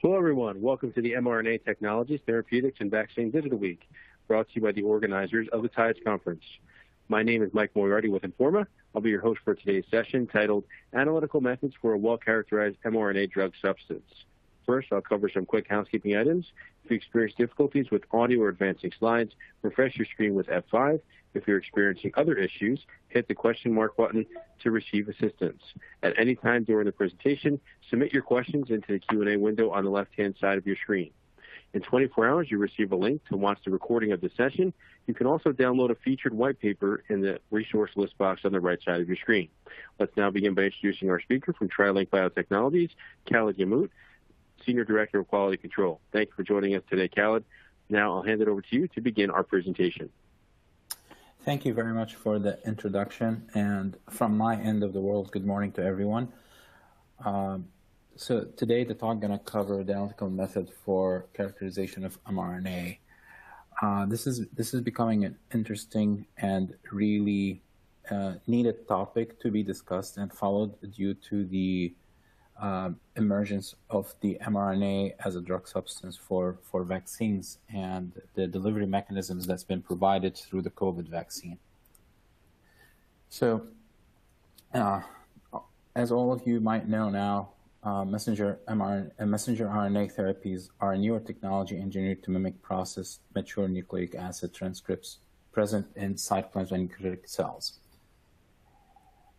Hello, everyone. Welcome to the mRNA Technologies, Therapeutics, and Vaccine Digital Week, brought to you by the organizers of the TIDES Conference. My name is Mike Moriarty with Informa. I'll be your host for today's session titled Analytical Methods for a Well-Characterized mRNA Drug Substance. First, I'll cover some quick housekeeping items. If you experience difficulties with audio or advancing slides, refresh your screen with F5. If you're experiencing other issues, hit the question mark button to receive assistance. At any time during the presentation, submit your questions into the Q&A window on the left-hand side of your screen. In 24 hours, you'll receive a link to watch the recording of the session. You can also download a featured white paper in the resource list box on the right side of your screen. Let's now begin by introducing our speaker from TriLink Biotechnologies, Khaled Yamut, Senior Director of Quality Control. Thank you for joining us today, Khaled. Now I'll hand it over to you to begin our presentation. Thank you very much for the introduction. And from my end of the world, good morning to everyone. So today the talk is going to cover the analytical method for characterization of mRNA. This is becoming an interesting and really needed topic to be discussed and followed due to the emergence of the mRNA as a drug substance for vaccines and the delivery mechanisms that's been provided through the COVID vaccine. So, as all of you might know now, messenger RNA therapies are a newer technology engineered to mimic processed mature nucleic acid transcripts present in cytoplasm and eukaryotic cells.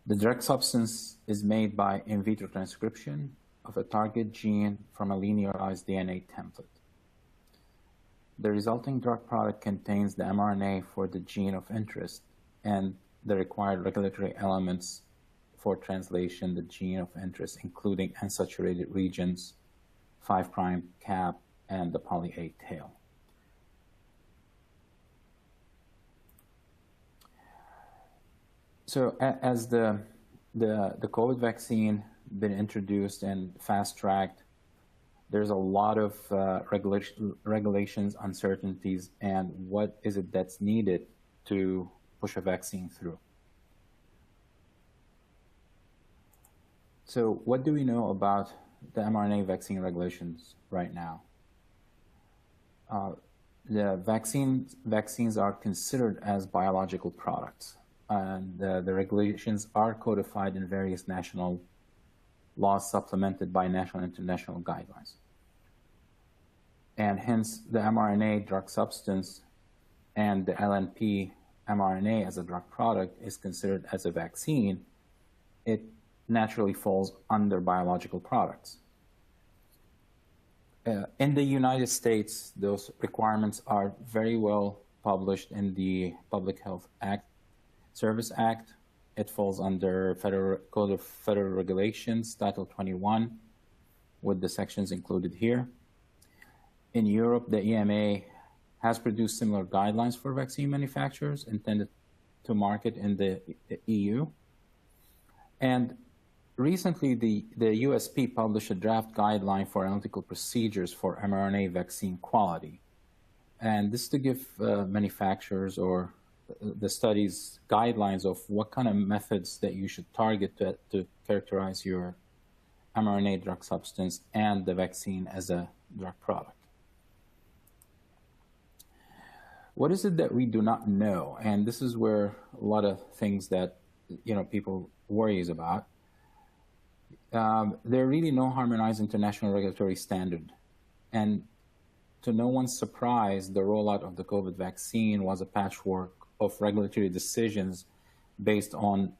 The drug substance is made by in vitro transcription of a target gene from a linearized DNA template. The resulting drug product contains the mRNA for the gene of interest and the required regulatory elements for translation, the gene of interest, including unsaturated regions, 5' cap, and the poly A tail. So as the COVID vaccine been introduced and fast-tracked, there's a lot of regulations, uncertainties, and what is it that's needed to push a vaccine through. So what do we know about the mRNA vaccine regulations right now? The vaccines are considered as biological products. And the regulations are codified in various national laws supplemented by national and international guidelines. And hence, the mRNA drug substance and the LNP mRNA as a drug product is considered as a vaccine. It naturally falls under biological products. In the United States, those requirements are very well published in the Public Health Service Act. It falls under Federal Code of Federal Regulations, Title 21, with the sections included here. In Europe, the EMA has produced similar guidelines for vaccine manufacturers intended to market in the EU. And recently, the USP published a draft guideline for analytical procedures for mRNA vaccine quality. And this is to give manufacturers or the study's guidelines of what kind of methods that you should target to characterize your mRNA drug substance and the vaccine as a drug product. What is it that we do not know? And this is where a lot of things that people worries about. There are really no harmonized international regulatory standard. And to no one's surprise, the rollout of the COVID vaccine was a patchwork of regulatory decisions based on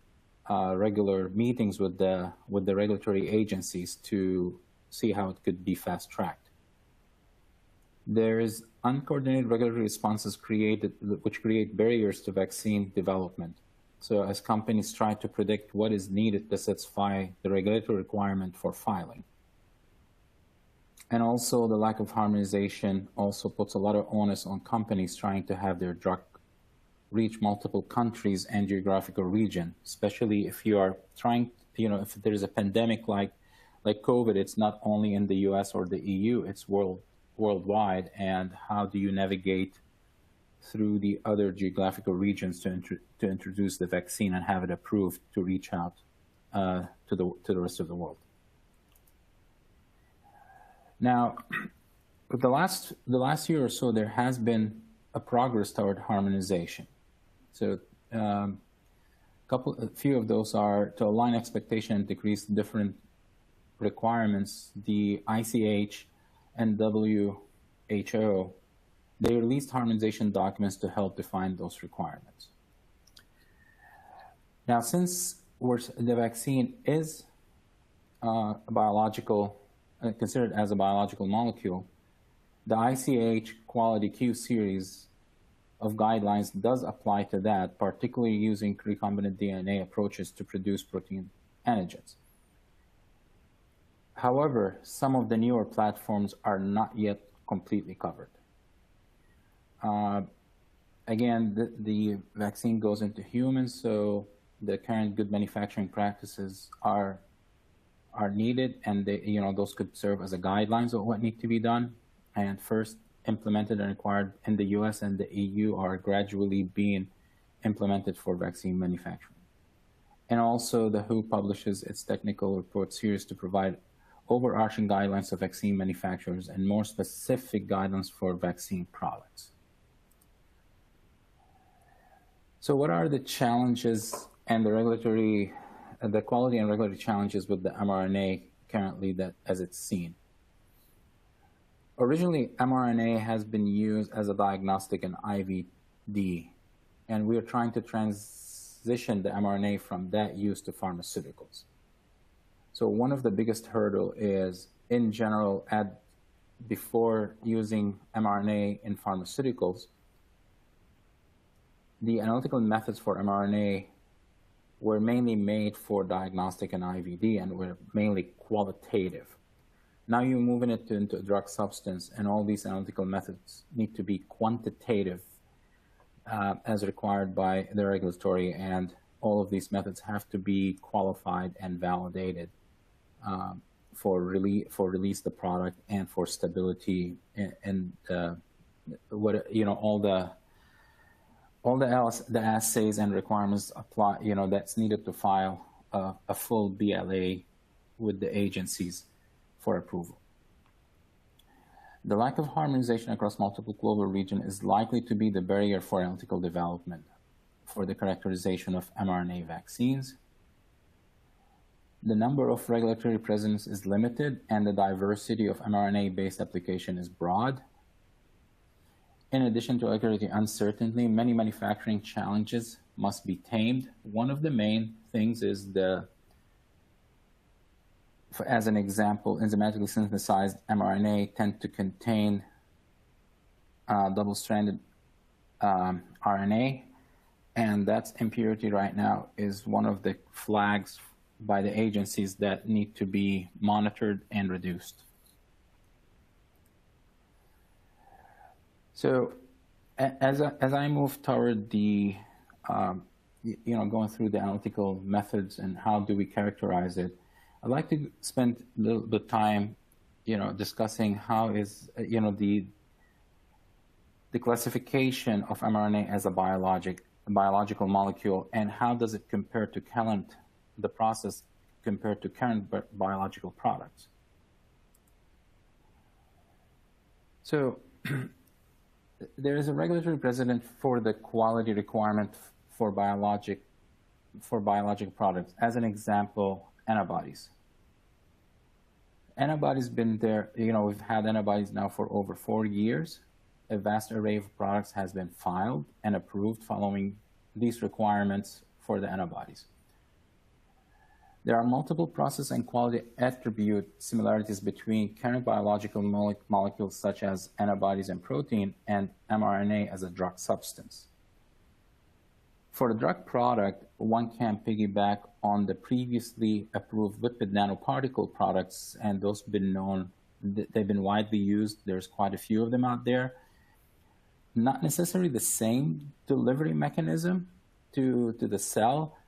regular meetings with the regulatory agencies to see how it could be fast-tracked. There is uncoordinated regulatory responses which create barriers to vaccine development. So as companies try to predict what is needed to satisfy the regulatory requirement for filing. And also the lack of harmonization also puts a lot of onus on companies trying to have their drug reach multiple countries and geographical region, especially if you are trying, if there's a pandemic like COVID, it's not only in the US or the EU, it's worldwide. And how do you navigate through the other geographical regions to introduce the vaccine and have it approved to reach out to the rest of the world? Now, with the last year or so, there has been a progress toward harmonization. So a few of those are to align expectation and decrease different requirements. The ICH and WHO, they released harmonization documents to help define those requirements. Now, since the vaccine is considered as a biological molecule, the ICH Quality Q series of guidelines does apply to that, particularly using recombinant DNA approaches to produce protein antigens. However, some of the newer platforms are not yet completely covered. Again, the vaccine goes into humans, so the current good manufacturing practices are needed, and those could serve as a guidelines of what needs to be done. And first implemented and required in the US and the EU are gradually being implemented for vaccine manufacturing. And also the WHO publishes its technical report series to provide overarching guidelines of vaccine manufacturers and more specific guidelines for vaccine products. So what are the challenges and the quality and regulatory challenges with the mRNA currently as it's seen? Originally, mRNA has been used as a diagnostic in IVD, and we are trying to transition the mRNA from that use to pharmaceuticals. So one of the biggest hurdle is, in general, before using mRNA in pharmaceuticals, the analytical methods for mRNA were mainly made for diagnostic and IVD and were mainly qualitative. Now you're moving it into a drug substance, and all these analytical methods need to be quantitative as required by the regulatory, and all of these methods have to be qualified and validated for release the product and for stability and all the assays and requirements apply, that's needed to file a full BLA with the agencies for approval. The lack of harmonization across multiple global regions is likely to be the barrier for analytical development for the characterization of mRNA vaccines. The number of regulatory precedents is limited, and the diversity of mRNA-based application is broad. In addition to regulatory uncertainty, many manufacturing challenges must be tamed. One of the main things is as an example, enzymatically synthesized mRNA tend to contain double-stranded RNA, and that's impurity right now is one of the flags by the agencies that need to be monitored and reduced. So as I move toward the, going through the analytical methods and how do we characterize it, I'd like to spend a little bit of time, discussing how is, the classification of mRNA as a biological molecule, and how does it compare to the process compared to current biological products. So there is a regulatory precedent for the quality requirement for biologic products. As an example, antibodies. Antibodies been there, we've had antibodies now for over 4 years. A vast array of products has been filed and approved following these requirements for the antibodies. There are multiple process and quality attribute similarities between current biological molecules such as antibodies and protein and mRNA as a drug substance. For a drug product, one can piggyback on the previously approved lipid nanoparticle products, and those they've been widely used. There's quite a few of them out there. Not necessarily the same delivery mechanism to the cell,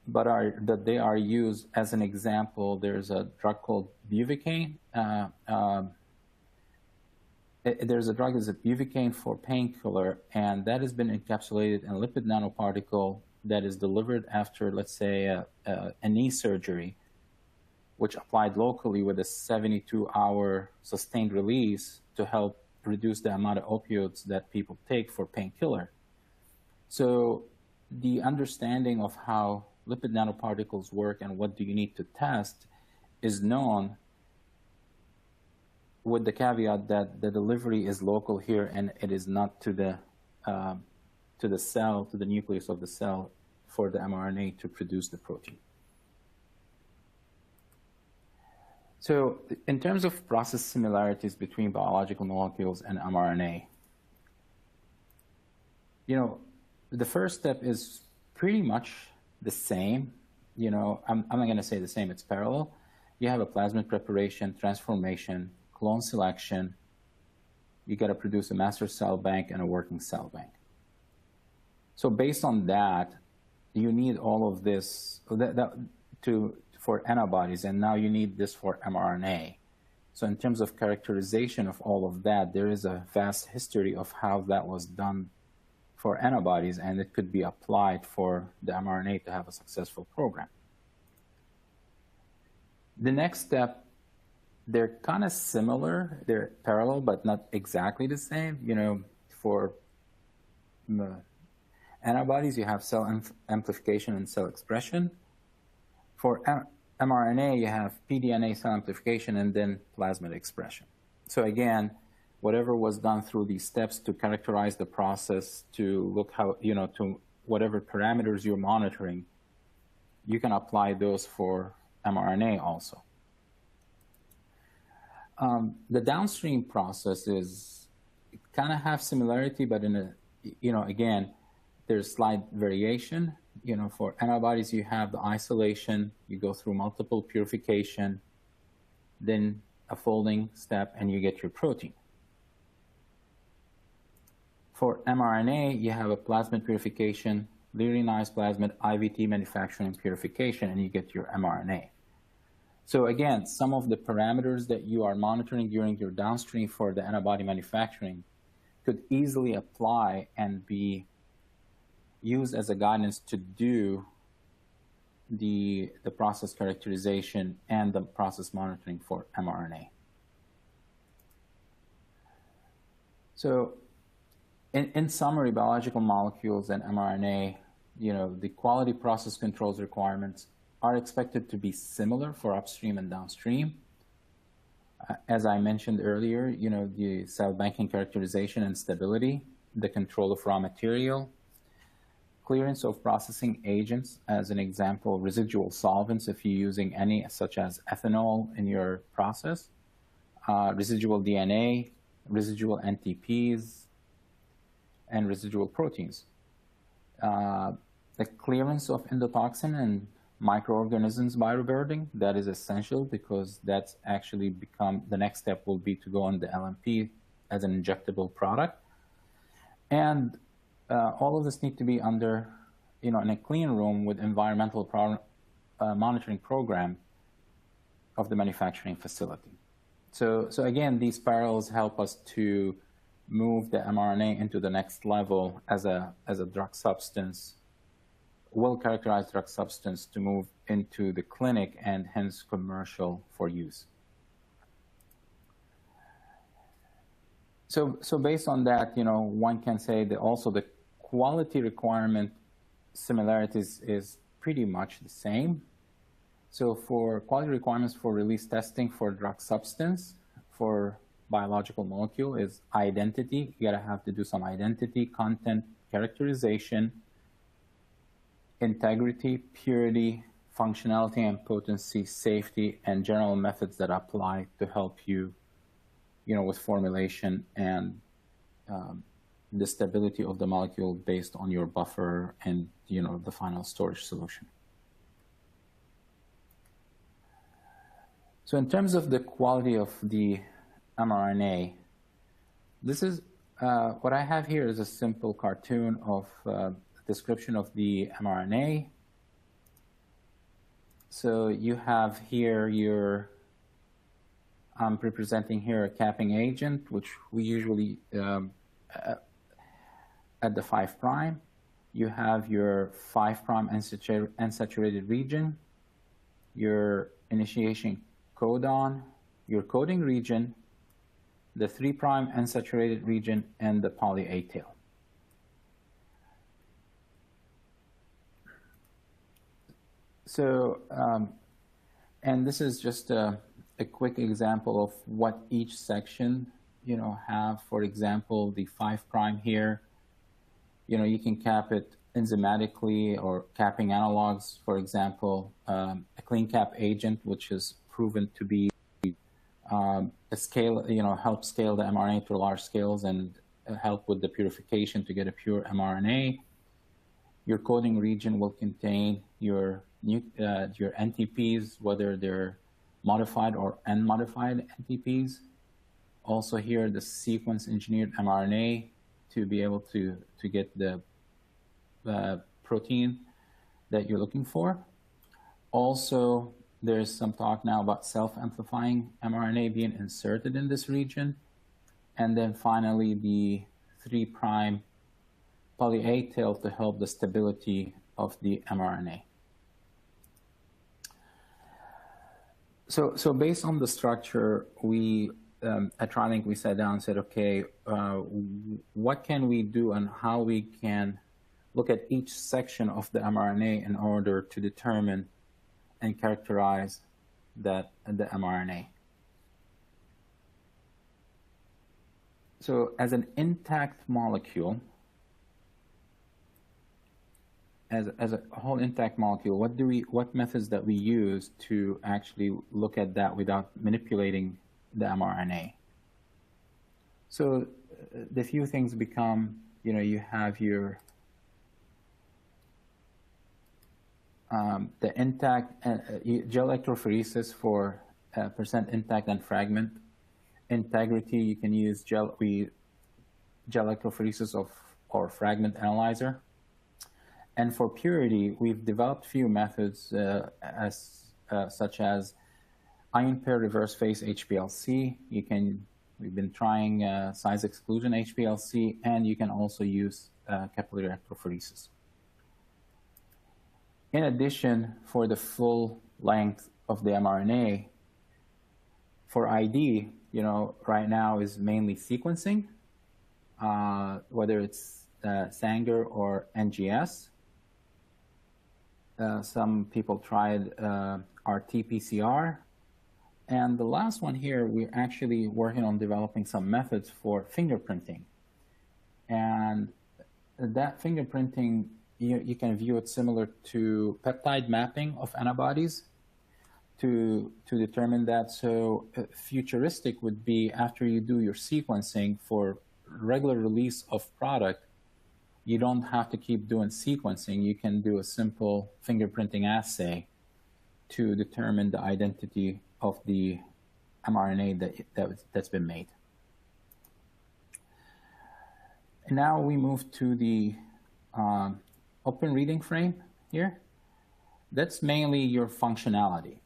but that they are used. As an example, there's a drug called bupivacaine. There's a drug that's a bupivacaine for painkiller, and that has been encapsulated in a lipid nanoparticle that is delivered after, let's say, a knee surgery. which applied locally with a 72-hour sustained release to help reduce the amount of opioids that people take for painkiller. So the understanding of how lipid nanoparticles work and what do you need to test is known, with the caveat that the delivery is local here and it is not to the cell, to the nucleus of the cell for the mRNA to produce the protein. So in terms of process similarities between biological molecules and mRNA, the first step is pretty much the same. I'm not going to say the same, it's parallel. You have a plasmid preparation, transformation, clone selection. You got to produce a master cell bank and a working cell bank. So based on that, you need all of this for antibodies, and now you need this for mRNA. So in terms of characterization of all of that, there is a vast history of how that was done for antibodies, and it could be applied for the mRNA to have a successful program. The next step, they're kind of similar, they're parallel, but not exactly the same. For antibodies, you have cell amplification and cell expression. For mRNA, you have pDNA cell amplification and then plasmid expression. So again, whatever was done through these steps to characterize the process, to look how, to whatever parameters you're monitoring, you can apply those for mRNA also. The downstream process is kind of have similarity, but again, there's slight variation. For antibodies, you have the isolation, you go through multiple purification, then a folding step, and you get your protein. For mRNA, you have a plasmid purification, lyrinized plasmid, IVT manufacturing purification, and you get your mRNA. So again, some of the parameters that you are monitoring during your downstream for the antibody manufacturing could easily apply and be used as a guidance to do the process characterization and the process monitoring for mRNA. So in summary, biological molecules and mRNA, the quality process controls requirements are expected to be similar for upstream and downstream. As I mentioned earlier, the cell banking characterization and stability, the control of raw material, clearance of processing agents, as an example, residual solvents if you're using any, such as ethanol in your process, residual DNA, residual NTPs, and residual proteins. The clearance of endotoxin and microorganisms by reverting, that is essential because that's actually the next step will be to go on the LNP as an injectable product. And all of this need to be under, in a clean room with environmental monitoring program of the manufacturing facility. So again, these parallels help us to move the mRNA into the next level as a drug substance, well-characterized drug substance to move into the clinic and hence commercial for use. So based on that, one can say that also the quality requirement similarities is pretty much the same. So for quality requirements for release testing for drug substance, for biological molecule is identity. You gotta have to do some identity, content, characterization, integrity, purity, functionality and potency, safety, and general methods that apply to help you, with formulation and the stability of the molecule based on your buffer and, the final storage solution. So in terms of the quality of the mRNA, this is, what I have here is a simple cartoon of description of the mRNA. So you have here I'm representing here a capping agent, which we usually, at the 5', you have your 5' unsaturated region, your initiation codon, your coding region, the 3' unsaturated region, and the poly A tail. So, and this is just a quick example of what each section, have. For example, the 5' here, you can cap it enzymatically or capping analogs. For example, a clean cap agent, which is proven to be a scale, help scale the mRNA to large scales and help with the purification to get a pure mRNA. Your coding region will contain your NTPs, whether they're modified or unmodified NTPs. Also here, the sequence engineered mRNA to be able to get the protein that you're looking for. Also, there's some talk now about self-amplifying mRNA being inserted in this region. And then finally, the 3' poly A tail to help the stability of the mRNA. So based on the structure, we at TriLink, we sat down and said, okay, what can we do and how we can look at each section of the mRNA in order to determine and characterize the mRNA. So as an intact molecule, as a whole intact molecule, what methods that we use to actually look at that without manipulating the mRNA? So the few things become, you have your the intact gel electrophoresis for percent intact and fragment. Integrity, you can use gel electrophoresis or fragment analyzer. And for purity, we've developed few methods such as ion pair reverse phase HPLC. We've been trying size exclusion HPLC, and you can also use capillary electrophoresis. In addition, for the full length of the mRNA, for ID, right now is mainly sequencing, whether it's Sanger or NGS. Some people tried RT-PCR. And the last one here, we're actually working on developing some methods for fingerprinting. And that fingerprinting, you can view it similar to peptide mapping of antibodies to determine that. So futuristic would be after you do your sequencing for regular release of product, you don't have to keep doing sequencing. You can do a simple fingerprinting assay to determine the identity of the mRNA that's been made. And now we move to the open reading frame here. That's mainly your functionality.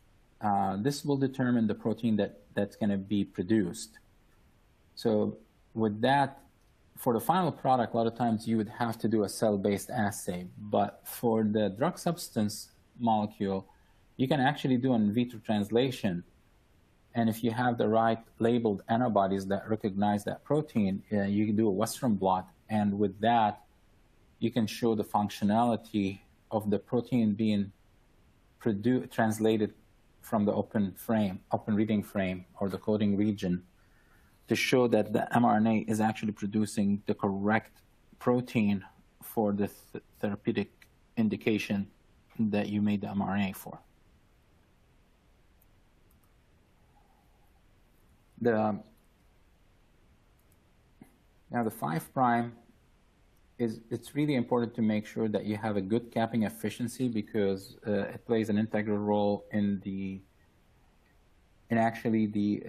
This will determine the protein that's going to be produced. So with that, for the final product, a lot of times you would have to do a cell-based assay. But for the drug substance molecule, you can actually do in vitro translation. And if you have the right labeled antibodies that recognize that protein, you can do a Western blot. And with that, you can show the functionality of the protein being translated from the open reading frame or the coding region to show that the mRNA is actually producing the correct protein for the therapeutic indication that you made the mRNA for. Now the 5' it's really important to make sure that you have a good capping efficiency because it plays an integral role in actually the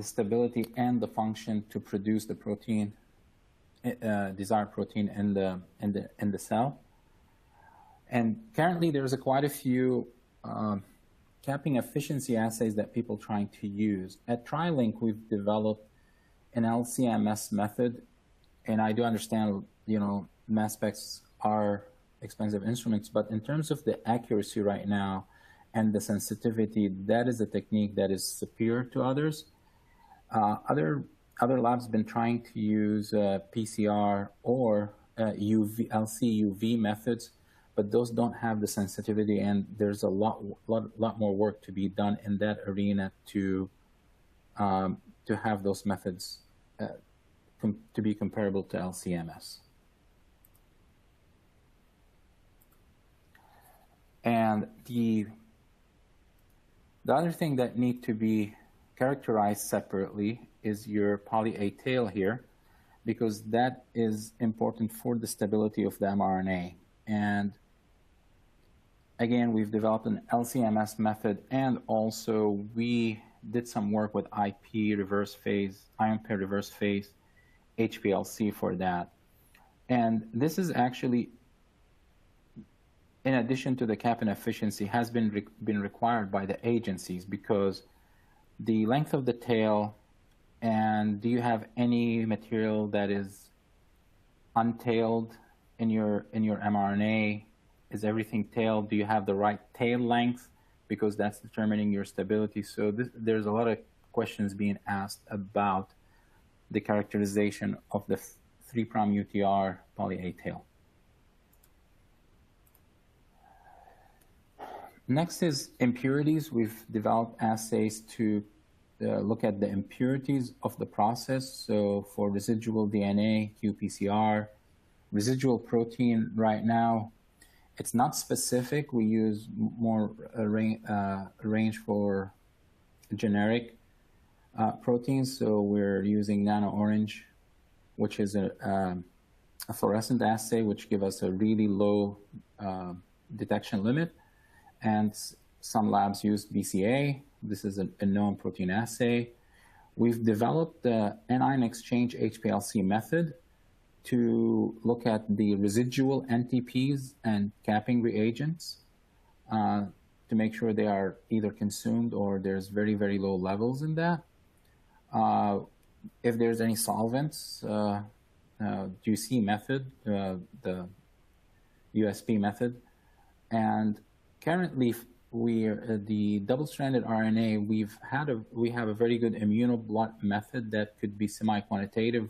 stability and the function to produce the protein, desired protein in the cell. And currently there's quite a few capping efficiency assays that people are trying to use. At TriLink, we've developed an LC-MS method, and I do understand, mass specs are expensive instruments, but in terms of the accuracy right now, and the sensitivity, that is a technique that is superior to others. Other labs have been trying to use PCR or LC-UV methods, but those don't have the sensitivity, and there's a lot more work to be done in that arena to have those methods to be comparable to LC-MS. And the other thing that need to be characterized separately is your poly-A tail here, because that is important for the stability of the mRNA. And again, we've developed an LC-MS method, and also we did some work with IP reverse phase, ion pair reverse phase, HPLC for that. And this is actually, in addition to the cap and efficiency, has been required by the agencies, because the length of the tail, and do you have any material that is untailed in your mRNA? Is everything tailed? Do you have the right tail length? Because that's determining your stability. So there's a lot of questions being asked about the characterization of the 3' UTR poly-A tail. Next is impurities. We've developed assays to look at the impurities of the process. So for residual DNA, qPCR, residual protein right now, it's not specific. We use more range for generic proteins. So we're using nano orange, which is a fluorescent assay, which gives us a really low detection limit. And some labs use BCA. This is a known protein assay. We've developed the anion exchange HPLC method to look at the residual NTPs and capping reagents to make sure they are either consumed or there's very, very low levels in that. If there's any solvents, GC method, the USP method. And currently, the double-stranded RNA, we have a very good immunoblot method that could be semi-quantitative,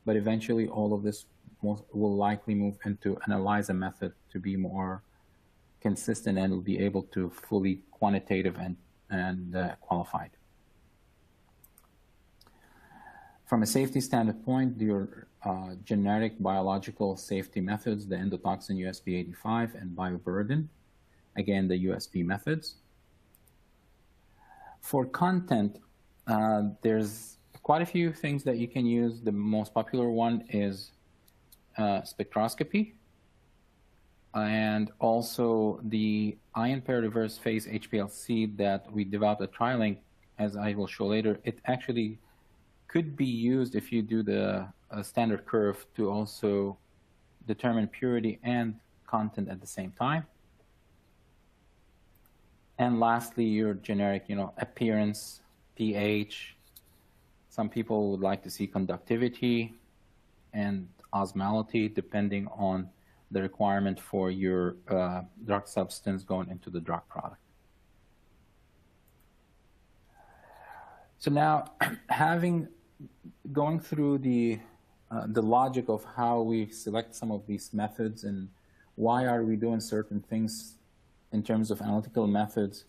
but eventually all of this will likely move into an ELISA method to be more consistent and will be able to fully quantitative and qualified. From a safety standpoint, your generic biological safety methods, the endotoxin USP85 and bioburden, again, the USP methods. For content, there's quite a few things that you can use. The most popular one is spectroscopy, and also the ion pair reverse phase HPLC that we developed at TriLink, as I will show later. It actually could be used if you do the standard curve to also determine purity and content at the same time. And lastly, your generic, appearance, pH. Some people would like to see conductivity and osmolality, depending on the requirement for your drug substance going into the drug product. So now, going through the logic of how we select some of these methods and why are we doing certain things in terms of analytical methods,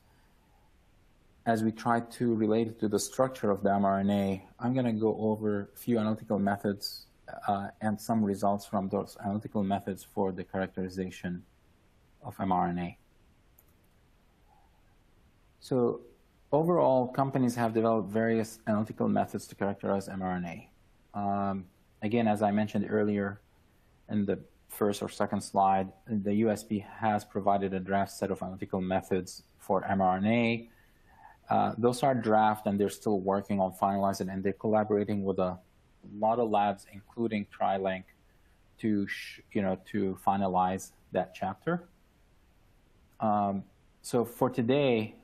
as we try to relate it to the structure of the mRNA, I'm going to go over a few analytical methods and some results from those analytical methods for the characterization of mRNA. So overall, companies have developed various analytical methods to characterize mRNA. Again, as I mentioned earlier in the first or second slide, the USP has provided a draft set of analytical methods for mRNA. Those are draft, and they're still working on finalizing, and they're collaborating with a lot of labs, including TriLink, to finalize that chapter. So for today,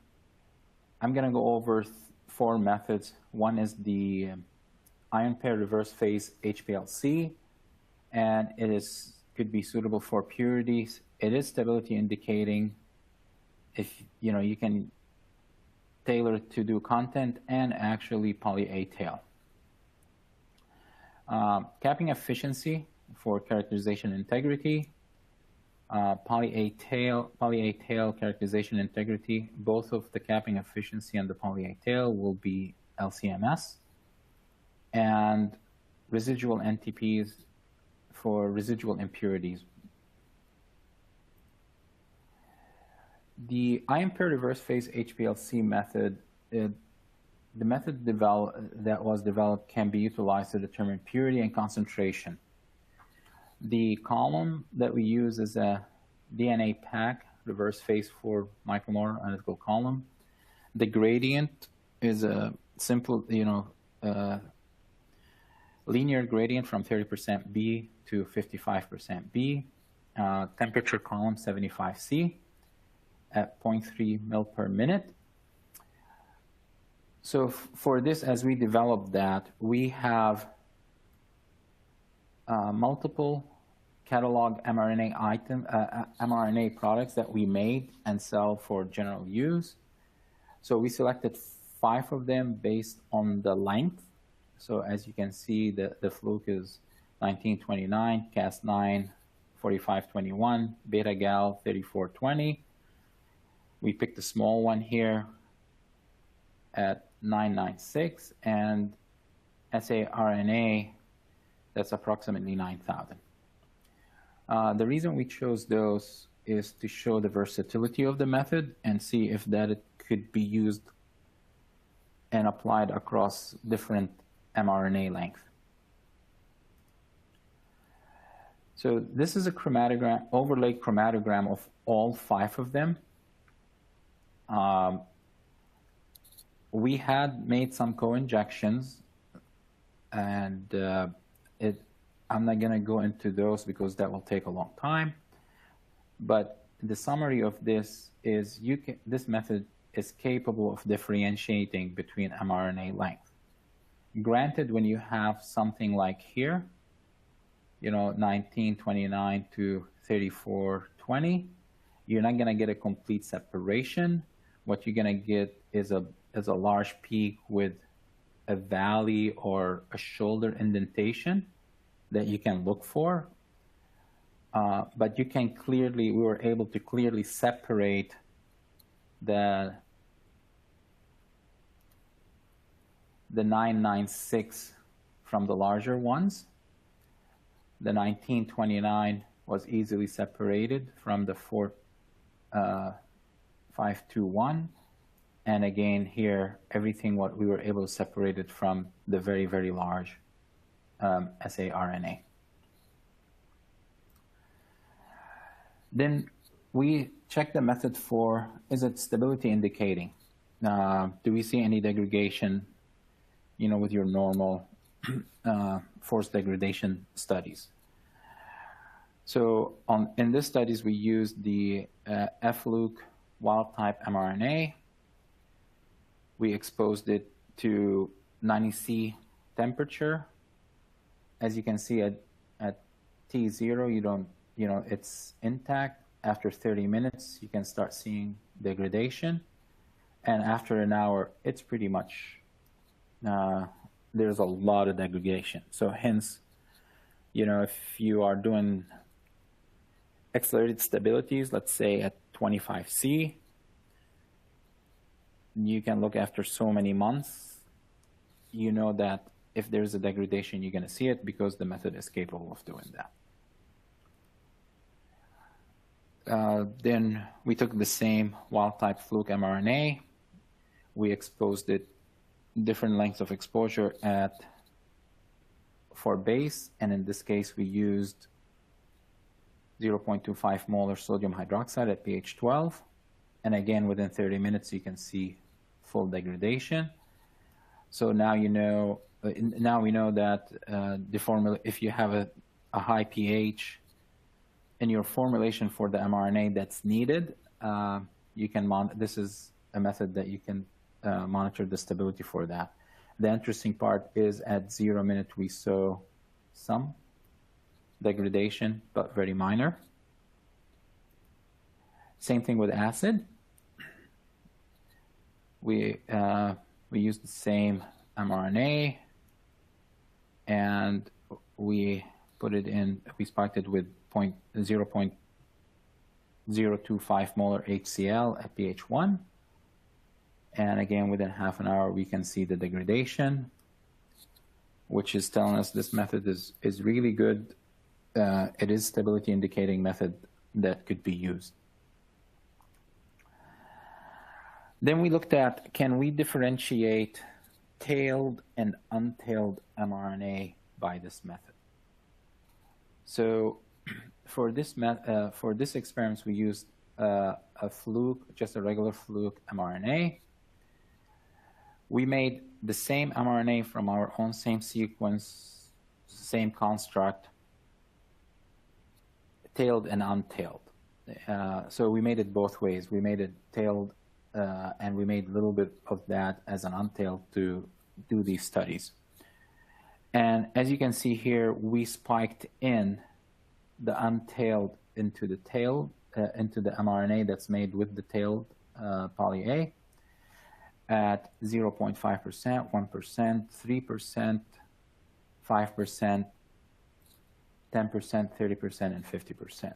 I'm going to go over 4 methods. One is the ion pair reverse phase HPLC, and it could be suitable for purities. It is stability indicating. if you can tailor it to do content and actually poly A tail. Capping efficiency for characterization integrity, poly A tail characterization integrity, both of the capping efficiency and the poly A tail will be LCMS, and residual NTPs for residual impurities. The IMPAIR reverse phase HPLC method, the method that was developed can be utilized to determine purity and concentration. The column that we use is a DNA pack reverse phase 4 micromolar analytical column. The gradient is a simple, linear gradient from 30% B to 55% B. Temperature column 75 C at 0.3 mil per minute. So for this, as we develop that, we have multiple catalog mRNA products that we made and sell for general use. So we selected 5 of them based on the length. So as you can see, the fluke is 1929, Cas9 4521, beta gal 3420. We picked a small one here at 996, and saRNA, that's approximately 9,000. The reason we chose those is to show the versatility of the method and see if that it could be used and applied across different mRNA length. So this is a chromatogram, overlay chromatogram of all 5 of them. We had made some co-injections, and I'm not going to go into those because that will take a long time. But the summary of this is this method is capable of differentiating between mRNA length. Granted, when you have something like here, 1929 to 3420, you're not going to get a complete separation. What you're going to get is a large peak with a valley or a shoulder indentation that you can look for. But we were able to clearly separate the 996 from the larger ones. The 1929 was easily separated from the 4521. And again, here, everything what we were able to separate it from the very, very large saRNA. Then we check the method for, is it stability indicating? Do we see any degradation, with your normal forced degradation studies? So in these studies, we used the F-Luke wild-type mRNA. We exposed it to 90 C temperature. As you can see at T0, it's intact. After 30 minutes, you can start seeing degradation. And after an hour, it's pretty much, there's a lot of degradation. So hence, if you are doing accelerated stabilities, let's say at 25 C, you can look after so many months, that if there's a degradation, you're going to see it because the method is capable of doing that. Then we took the same wild-type fluke mRNA. We exposed it different lengths of exposure for base, and in this case, we used 0.25 molar sodium hydroxide at pH 12. And again, within 30 minutes, you can see full degradation. So now we know that if you have a high pH in your formulation for the mRNA that's needed, you can this is a method that you can monitor the stability for that. The interesting part is at 0 minute we saw some degradation, but very minor. Same thing with acid. we used the same mRNA, and we put it in, we spiked it with 0.025 molar HCl at pH 1. And again, within half an hour, we can see the degradation, which is telling us this method is really good. It is stability indicating method that could be used. Then we looked at, can we differentiate tailed and untailed mRNA by this method? So for this experiment, we used a fluke, just a regular fluke mRNA. We made the same mRNA from our own same sequence, same construct, tailed and untailed. So we made it both ways. We made it tailed, and we made a little bit of that as an untailed to do these studies. And as you can see here, we spiked in the untailed into the tailed, into the mRNA that's made with the tailed poly-A at 0.5%, 1%, 3%, 5%, 10%, 30%, and 50%.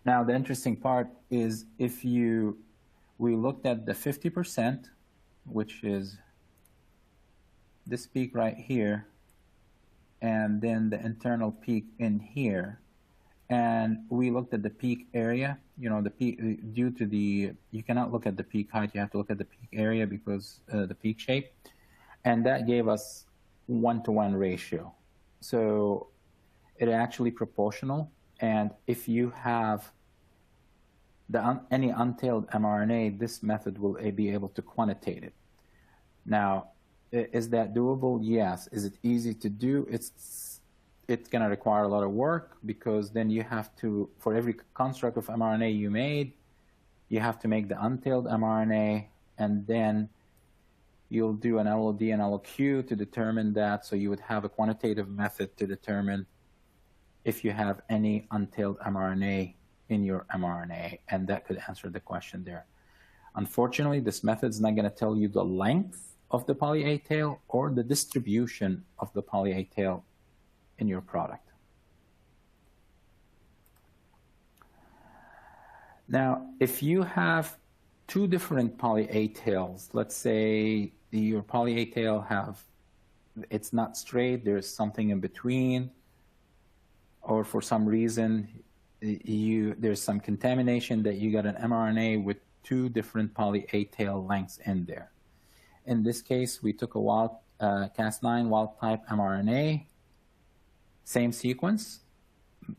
Now, the interesting part is we looked at the 50%, which is this peak right here, and then the internal peak in here. And we looked at the peak area, the peak, due to you cannot look at the peak height, you have to look at the peak area because the peak shape. And that gave us 1-to-1 ratio. So it actually proportional. And if you have any untailed mRNA, this method will be able to quantitate it. Now, is that doable? Yes. Is it easy to do? It's going to require a lot of work, because then you have to, for every construct of mRNA you made, you have to make the untailed mRNA, and then you'll do an LOD and LOQ to determine that. So you would have a quantitative method to determine if you have any untailed mRNA in your mRNA, and that could answer the question there. Unfortunately, this method is not going to tell you the length of the poly-A tail or the distribution of the poly-A tail in your product. Now, if you have two different poly-A tails, let's say your poly-A tail it's not straight, there's something in between, or for some reason there's some contamination that you got an mRNA with two different poly-A tail lengths in there. In this case, we took a Cas9 wild type mRNA, same sequence,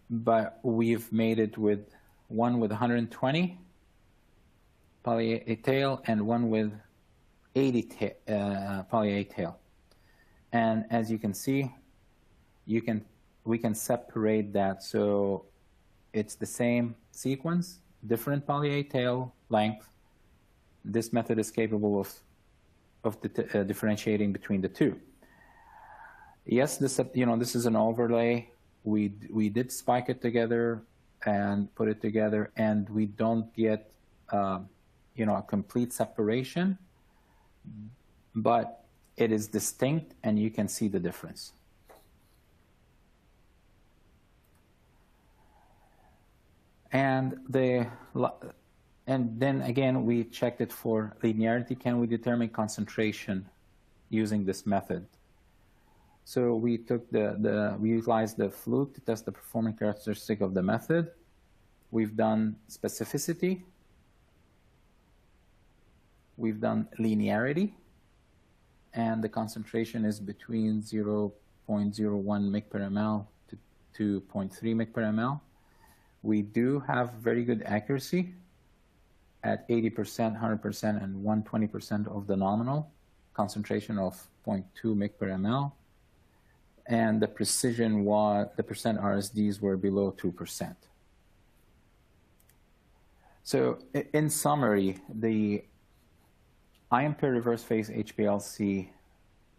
but we've made it with one with 120 poly-A tail and one with 80 poly-A tail. And as you can see, we can separate that. So it's the same sequence, different poly-A tail length. This method is capable of differentiating between the two. Yes, this is an overlay. We did spike it together and put it together, and we don't get a complete separation, but it is distinct, and you can see the difference. And then again, we checked it for linearity. Can we determine concentration using this method? So we took we utilized the fluke to test the performance characteristic of the method. We've done specificity. We've done linearity. And the concentration is between 0.01 mg per ml to 0.3 mg per ml. We do have very good accuracy at 80%, 100%, and 120% of the nominal concentration of 0.2 mg per ml. And the precision the percent RSDs were below 2%. So in summary, the ion pair reverse phase HPLC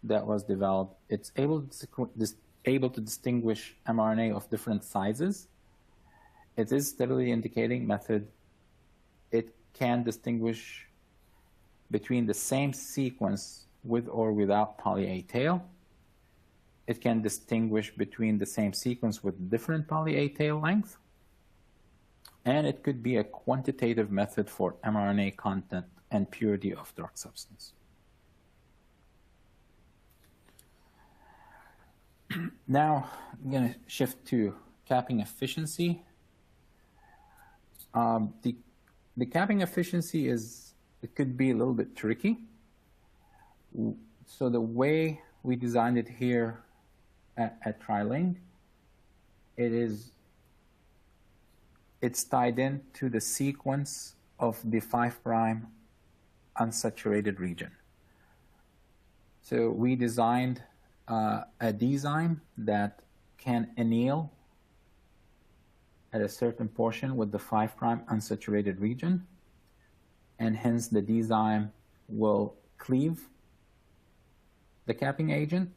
that was developed, it's able to distinguish mRNA of different sizes. It is stability indicating method. It can distinguish between the same sequence with or without poly A tail. It can distinguish between the same sequence with different poly A tail length. And it could be a quantitative method for mRNA content and purity of drug substance. Now, I'm going to shift to capping efficiency. The capping efficiency it could be a little bit tricky. So the way we designed it here at TriLink, it's tied in to the sequence of the 5' unsaturated region. So we designed a design that can anneal at a certain portion with the 5' unsaturated region, and hence the design will cleave the capping agent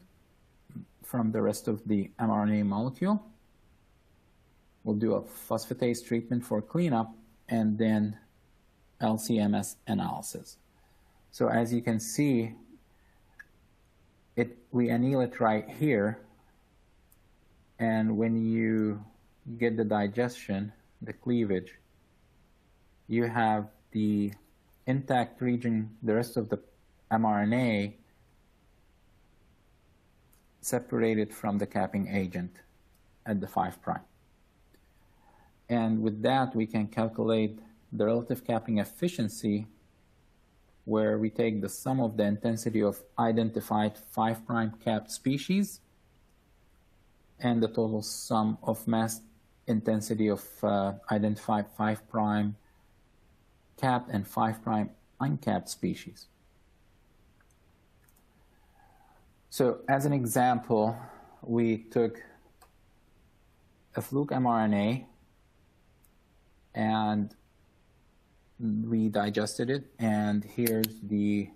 from the rest of the mRNA molecule. We'll do a phosphatase treatment for cleanup and then LC-MS analysis. So as you can see, we anneal it right here, and when you get the digestion, the cleavage, you have the intact region, the rest of the mRNA, separated from the capping agent at the 5'. And with that, we can calculate the relative capping efficiency, where we take the sum of the intensity of identified 5' capped species and the total sum of mass intensity of identified 5' capped and 5' uncapped species. So as an example, we took a fluke mRNA and we digested it, and here's the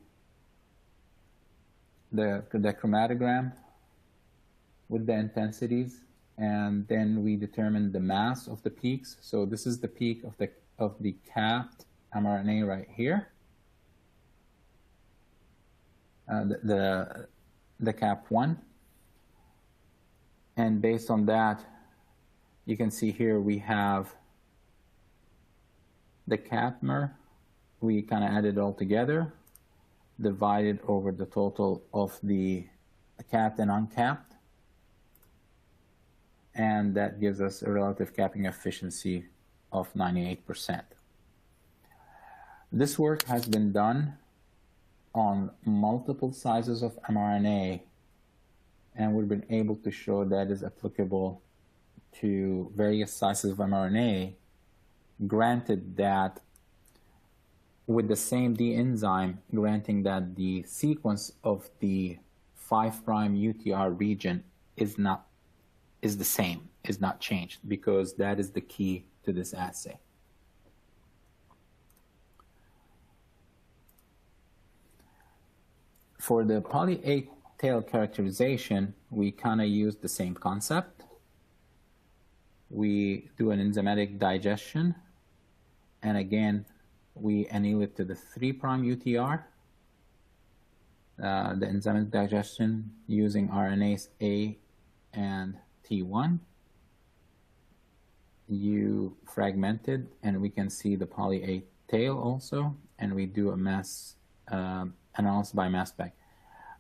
chromatogram with the intensities, and then we determined the mass of the peaks. So this is the peak of the capped mRNA right here, the cap 1, and based on that, you can see here we have the capmer. We kind of added it all together, divided over the total of the capped and uncapped, and that gives us a relative capping efficiency of 98%. This work has been done on multiple sizes of mRNA, and we've been able to show that is applicable to various sizes of mRNA, granted that with the same D enzyme, granting that the sequence of the 5' UTR region is the same, is not changed, because that is the key to this assay. For the poly A tail characterization, we kind of use the same concept. We do an enzymatic digestion, and again, we anneal it to the 3' UTR. The enzymatic digestion using RNase A and T1. You fragment it, and we can see the poly A tail also, and we do a mass analysis by mass spec.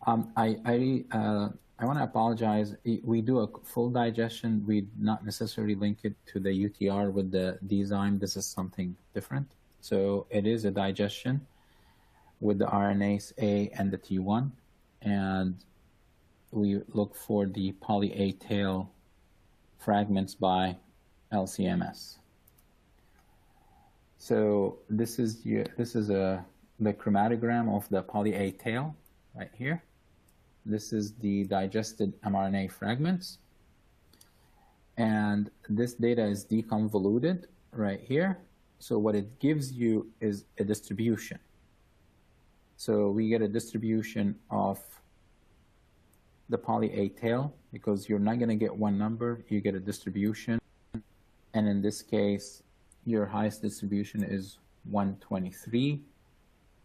I want to apologize. We do a full digestion. We not necessarily link it to the UTR with the design. This is something different. So it is a digestion with the RNase A and the T1, and we look for the poly A tail fragments by LC-MS. So this is the chromatogram of the poly A tail right here. This is the digested mRNA fragments, and this data is deconvoluted right here. So what it gives you is a distribution. So we get a distribution of the poly A tail, because you're not going to get one number, you get a distribution, and in this case your highest distribution is 123,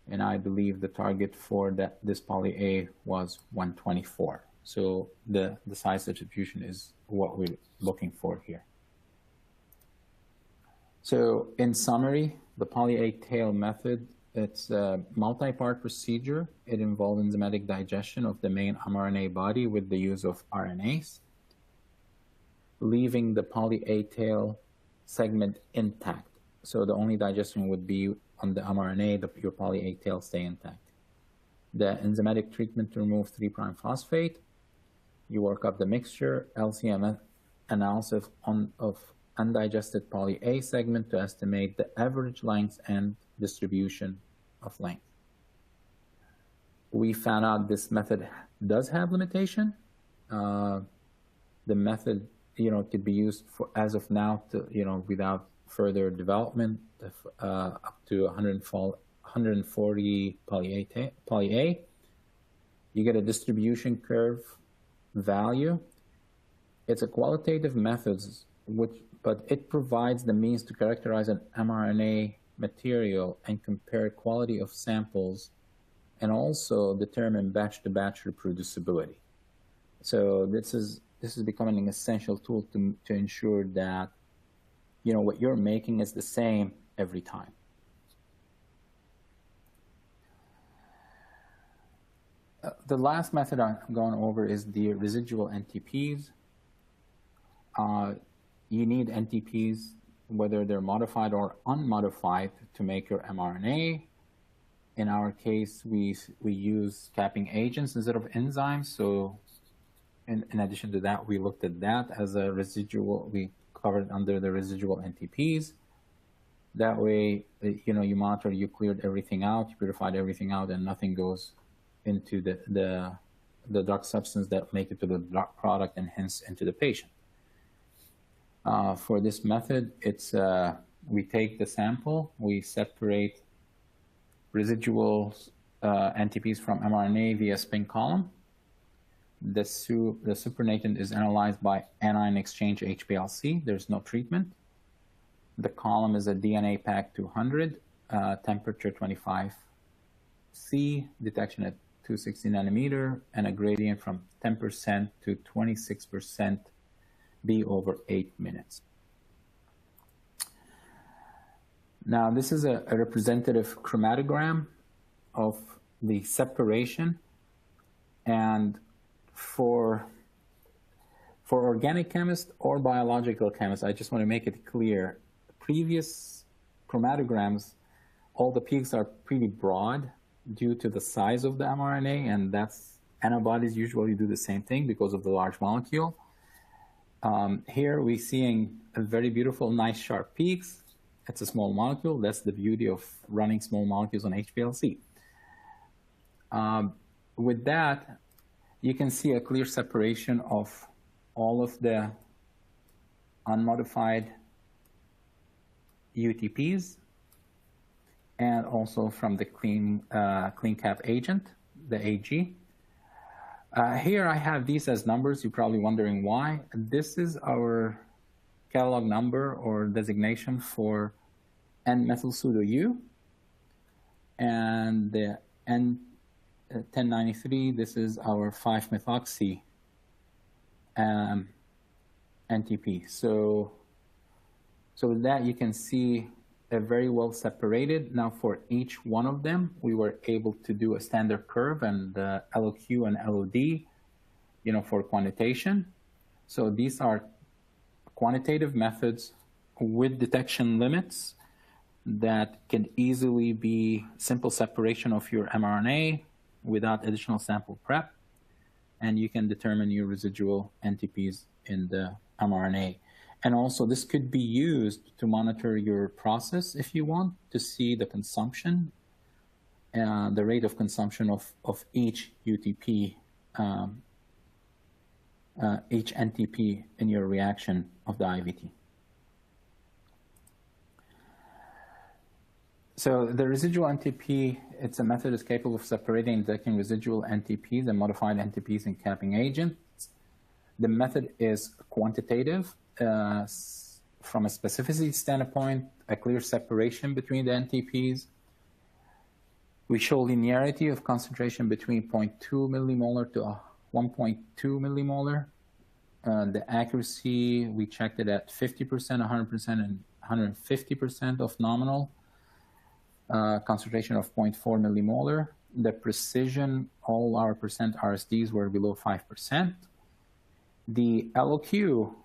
and I believe the target for this poly A was 124. So the size distribution is what we're looking for here. So in summary, the poly A tail method, it's a multi-part procedure. It involves enzymatic digestion of the main mRNA body with the use of RNase, leaving the poly A tail segment intact. So the only digestion would be on the mRNA, your poly A tail stay intact. The enzymatic treatment to remove 3' phosphate. You work up the mixture, LCM analysis of undigested poly A segment to estimate the average length and distribution of length. We found out this method does have limitation. The method, could be used for, as of now, to, without further development, up to 140 poly A. You get a distribution curve value. It's a qualitative method, but it provides the means to characterize an mRNA material and compare quality of samples, and also determine batch-to-batch reproducibility. So this is becoming an essential tool to ensure that what you're making is the same every time. The last method I'm going over is the residual NTPs. You need NTPs, whether they're modified or unmodified, to make your mRNA. In our case, we use capping agents instead of enzymes. So in addition to that, we looked at that as a residual. We covered under the residual NTPs. That way, you monitor, you cleared everything out, you purified everything out, and nothing goes into the drug substance that make it to the drug product and hence into the patient. For this method, it's we take the sample, we separate residual NTPs from mRNA via spin column. The supernatant is analyzed by anion exchange HPLC. There's no treatment. The column is a DNA pack 200, temperature 25 C, detection at 260 nanometer, and a gradient from 10% to 26% B over 8 minutes. Now, this is a representative chromatogram of the separation, and for organic chemists or biological chemists, I just want to make it clear, previous chromatograms, all the peaks are pretty broad due to the size of the mRNA, and that's antibodies usually do the same thing because of the large molecule. Here we're seeing a very beautiful, nice, sharp peaks. It's a small molecule. That's the beauty of running small molecules on HPLC. With that, you can see a clear separation of all of the unmodified UTPs and also from the clean cap agent, the AG. Here I have these as numbers. You're probably wondering why. This is our catalog number or designation for N-methyl-pseudo-U, and the N1093, this is our 5-methoxy NTP. So with that, you can see they're very well separated. Now for each one of them, we were able to do a standard curve and LOQ and LOD, for quantitation. So these are quantitative methods with detection limits that can easily be simple separation of your mRNA without additional sample prep, and you can determine your residual NTPs in the mRNA. And also this could be used to monitor your process if you want to see the consumption, the rate of consumption of each UTP, each NTP in your reaction of the IVT. So the residual NTP, it's a method that's capable of separating and detecting residual NTPs and modified NTPs in capping agents. The method is quantitative. From a specificity standpoint, a clear separation between the NTPs. We show linearity of concentration between 0.2 millimolar to 1.2 millimolar. The accuracy, we checked it at 50%, 100%, and 150% of nominal concentration of 0.4 millimolar. The precision, all our percent RSDs were below 5%. The LOQ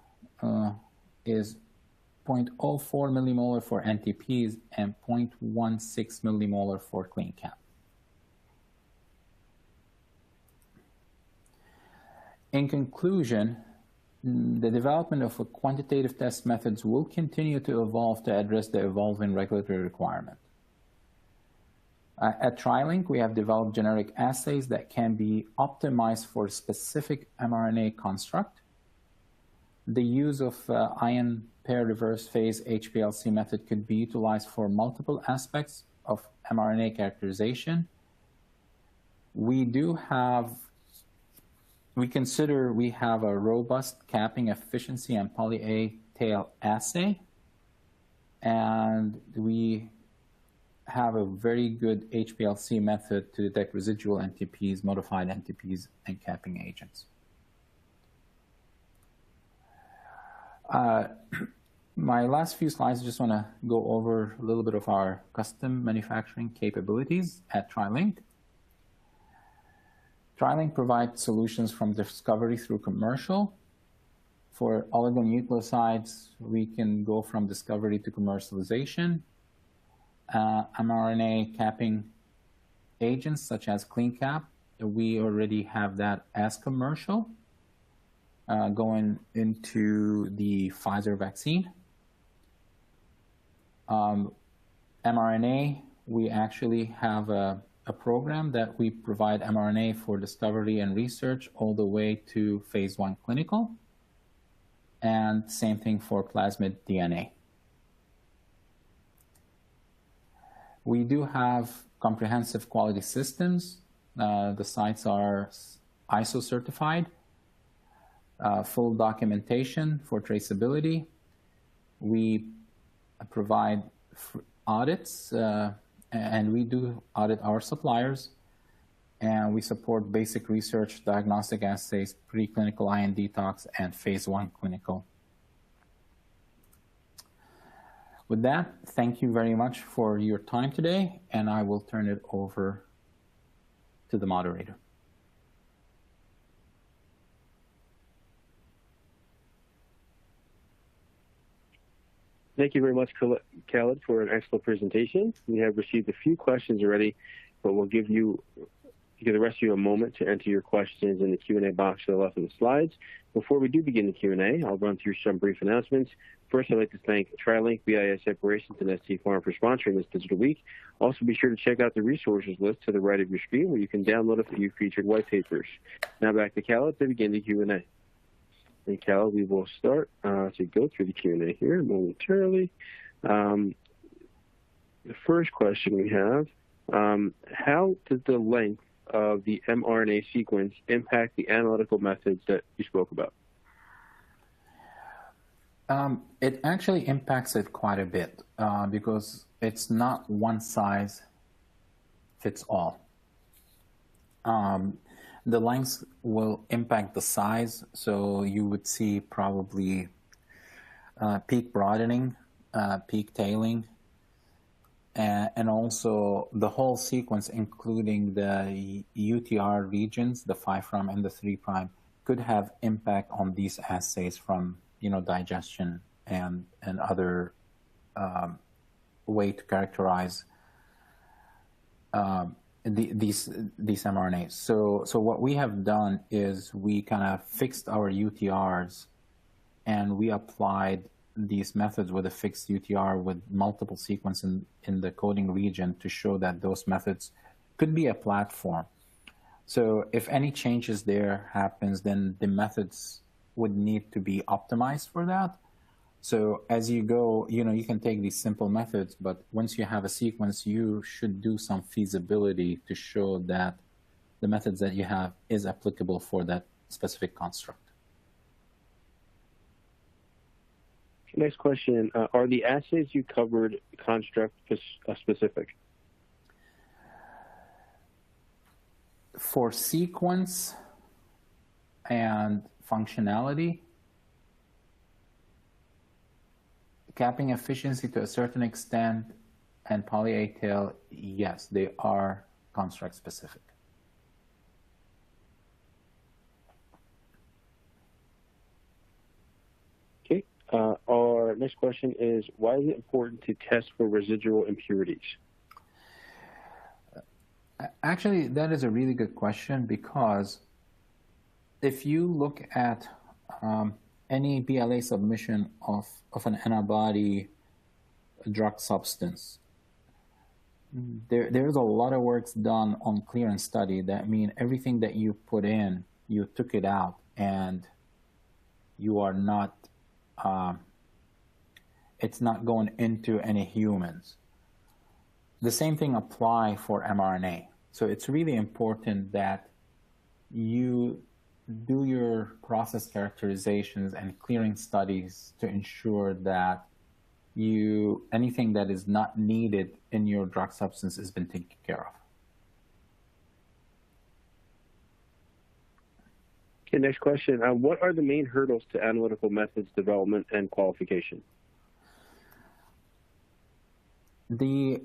is 0.04 millimolar for NTPs and 0.16 millimolar for clean cap. In conclusion, the development of quantitative test methods will continue to evolve to address the evolving regulatory requirement. At TriLink, we have developed generic assays that can be optimized for specific mRNA construct. The use of ion pair reverse phase HPLC method could be utilized for multiple aspects of mRNA characterization. We consider we have a robust capping efficiency and poly-A tail assay, and we have a very good HPLC method to detect residual NTPs, modified NTPs, and capping agents. My last few slides, I just want to go over a little bit of our custom manufacturing capabilities at TriLink. TriLink provides solutions from discovery through commercial. For oligonucleosides, we can go from discovery to commercialization. mRNA capping agents such as CleanCap, we already have that as commercial, going into the Pfizer vaccine. mRNA, we actually have a program that we provide mRNA for discovery and research all the way to phase 1 clinical, and same thing for plasmid DNA. We do have comprehensive quality systems. The sites are ISO certified, full documentation for traceability. We provide audits, and we do audit our suppliers, and we support basic research, diagnostic assays, preclinical ion detox, and phase 1 clinical. With that, thank you very much for your time today, and I will turn it over to the moderator. Thank you very much, Khaled, for an excellent presentation. We have received a few questions already, but we'll give the rest of you a moment to enter your questions in the Q&A box to the left of the slides. Before we do begin the Q&A, I'll run through some brief announcements. First, I'd like to thank TriLink, BIS Operations, and ST Pharma for sponsoring this digital week. Also, be sure to check out the resources list to the right of your screen where you can download a few featured white papers. Now back to Khaled to begin the Q&A. And Khaled, we will start to go through the Q&A here momentarily. The first question we have, how does the length of the mRNA sequence impact the analytical methods that you spoke about? It actually impacts it quite a bit because it's not one size fits all. The length will impact the size, so you would see probably peak broadening, peak tailing, and also the whole sequence, including the UTR regions, the 5' and the 3', could have impact on these assays from digestion and other way to characterize these mRNAs. So what we have done is we kind of fixed our UTRs, and we applied these methods with a fixed UTR with multiple sequences in the coding region to show that those methods could be a platform. So if any changes there happens, then the methods would need to be optimized for that. So as you go, you can take these simple methods, but once you have a sequence, you should do some feasibility to show that the methods that you have is applicable for that specific construct. Next question, are the assays you covered construct specific? For sequence and functionality, capping efficiency to a certain extent, and poly-A tail, yes, they are construct specific. Okay. Our next question is, why is it important to test for residual impurities? Actually, that is a really good question, because if you look at any BLA submission of an antibody drug substance, there's a lot of work done on clearance study. That means everything that you put in, you took it out, and you are not, it's not going into any humans. The same thing apply for mRNA. So it's really important that you do your process characterizations and clearing studies to ensure that anything that is not needed in your drug substance has been taken care of. Okay, next question. What are the main hurdles to analytical methods development and qualification? The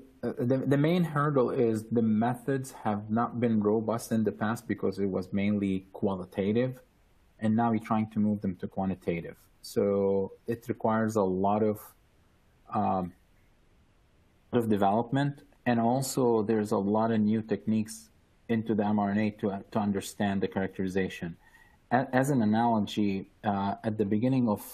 main hurdle is the methods have not been robust in the past because it was mainly qualitative, and now we're trying to move them to quantitative. So it requires a lot of development, and also there's a lot of new techniques into the mRNA to understand the characterization. As an analogy, at the beginning of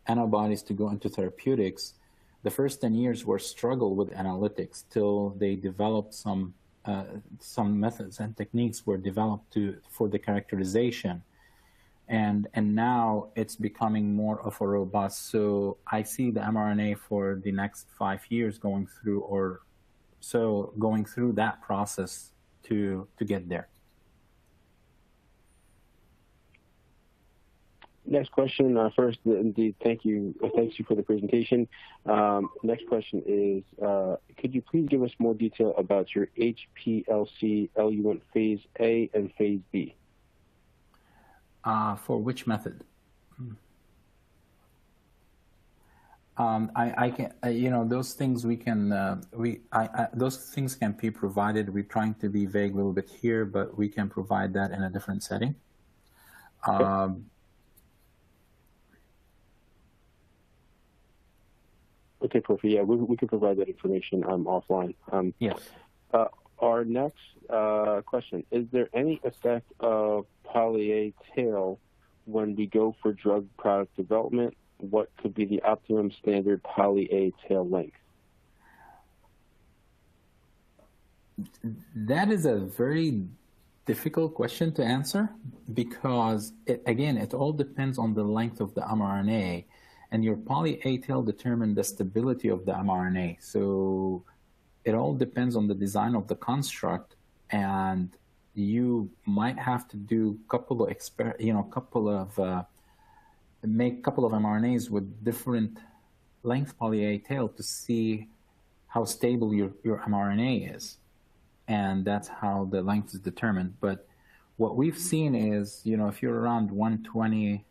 antibodies to go into therapeutics, the first 10 years were struggle with analytics till they developed some methods and techniques were developed for the characterization. And now it's becoming more of a robust. So I see the mRNA for the next 5 years going through that process to get there. Next question. First, indeed, thanks you for the presentation. Next question is, could you please give us more detail about your HPLC eluent phase A and phase B? For which method? I can, those things we can, those things can be provided. We're trying to be vague a little bit here, but we can provide that in a different setting. Okay. Okay, perfect. Yeah, we can provide that information offline. Yes. Our next question, is there any effect of poly-A tail when we go for drug product development? What could be the optimum standard poly-A tail length? That is a very difficult question to answer because, it all depends on the length of the mRNA. And your poly-A tail determines the stability of the mRNA. So it all depends on the design of the construct, and you might have to do make a couple of mRNAs with different length poly-A tail to see how stable your mRNA is, and that's how the length is determined. But what we've seen is, if you're around 120.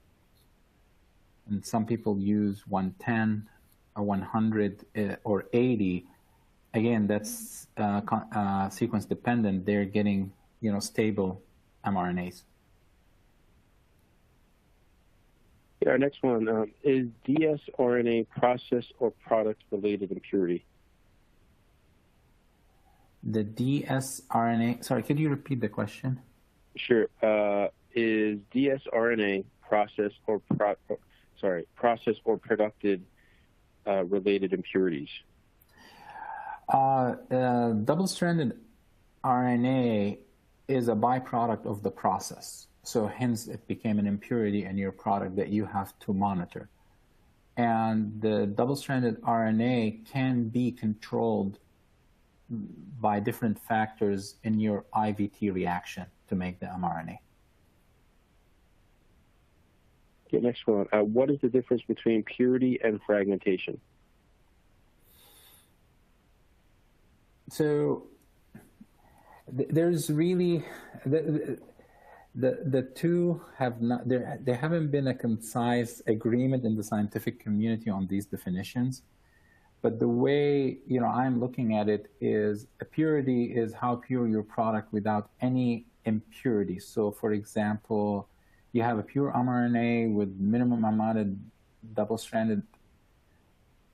And some people use 110 or 100 or 80. Again, that's sequence dependent. They're getting, stable mRNAs. Our next one is dsRNA process or product related impurity? The dsRNA, sorry, could you repeat the question? Sure. Is dsRNA process or productive related impurities? Double-stranded RNA is a byproduct of the process. So hence it became an impurity in your product that you have to monitor. And the double-stranded RNA can be controlled by different factors in your IVT reaction to make the mRNA. Okay, next one. What is the difference between purity and fragmentation? So There's really the two have not there haven't been a concise agreement in the scientific community on these definitions. But the way I'm looking at it is a purity is how pure your product without any impurities. So, for example, you have a pure mRNA with minimum amount of double-stranded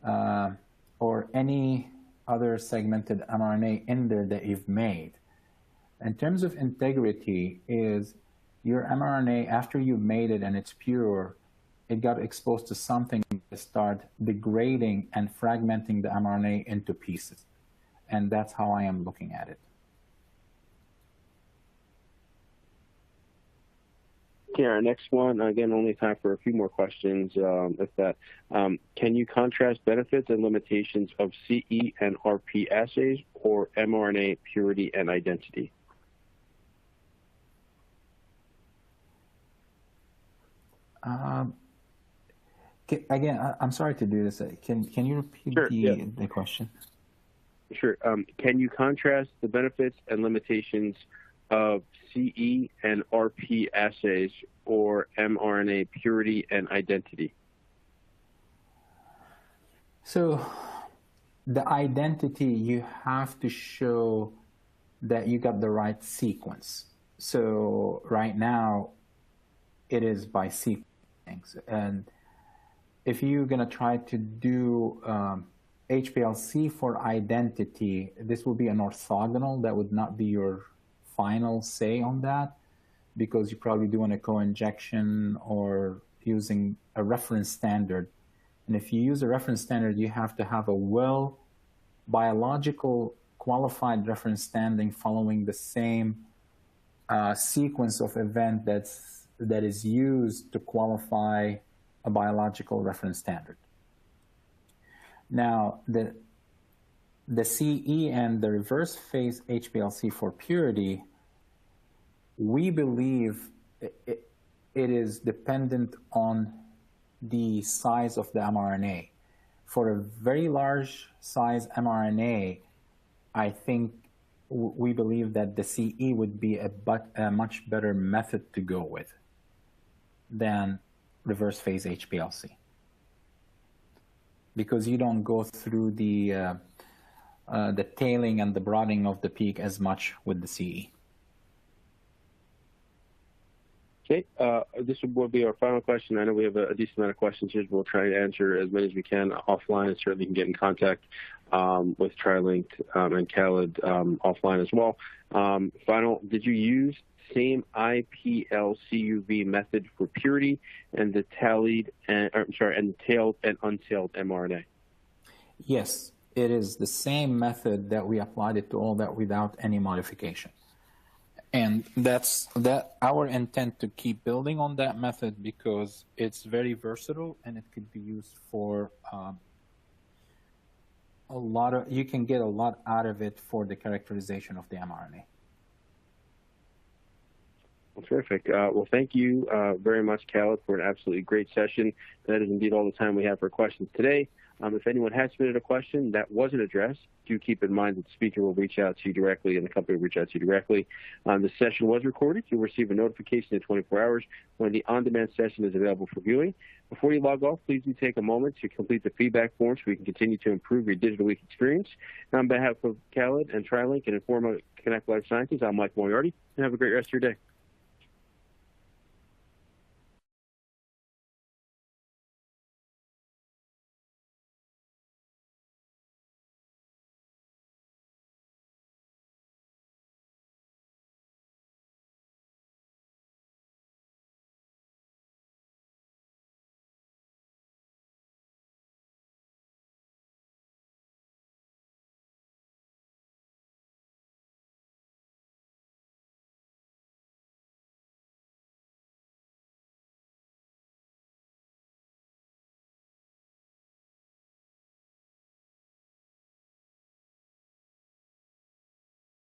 or any other segmented mRNA in there that you've made. In terms of integrity, is your mRNA, after you've made it and it's pure, it got exposed to something to start degrading and fragmenting the mRNA into pieces. And that's how I am looking at it. Okay, our next one, again, only time for a few more questions, if that. Can you contrast benefits and limitations of CE and RP assays or mRNA purity and identity? Again, I'm sorry to do this. Can you repeat the question? Sure. Can you contrast the benefits and limitations of CE and RP assays or mRNA purity and identity? So the identity, you have to show that you got the right sequence. So right now, it is by sequencing. And if you're going to try to do HPLC for identity, this will be an orthogonal. That would not be your final say on that, because you're probably doing a co-injection or using a reference standard. And if you use a reference standard, you have to have a biological qualified reference standing following the same sequence of event that is used to qualify a biological reference standard. Now, the CE and the reverse phase HPLC for purity, we believe it is dependent on the size of the mRNA. For a very large size mRNA, I think we believe that the CE would be a much better method to go with than reverse phase HPLC, because you don't go through the tailing and the broadening of the peak as much with the CE. Okay, this will be our final question. I know we have a decent amount of questions here. We'll try to answer as many as we can offline, and certainly can get in contact with TriLink and Khaled offline as well. Final, did you use same IP-LCUV method for purity and the tailed and untailed mRNA? Yes, it is the same method that we applied it to all that without any modification. And that's our intent, to keep building on that method, because it's very versatile and it could be used for you can get a lot out of it for the characterization of the mRNA. Well, terrific. Well, thank you very much, Khaled, for an absolutely great session. That is indeed all the time we have for questions today. If anyone has submitted a question that wasn't addressed, do keep in mind that the speaker will reach out to you directly and the company will reach out to you directly. The session was recorded. You'll receive a notification in 24 hours when the on-demand session is available for viewing. Before you log off, please do take a moment to complete the feedback form so we can continue to improve your Digital Week experience. On behalf of Khaled and TriLink and Informa Connect Life Sciences, I'm Mike Moriarty, and have a great rest of your day.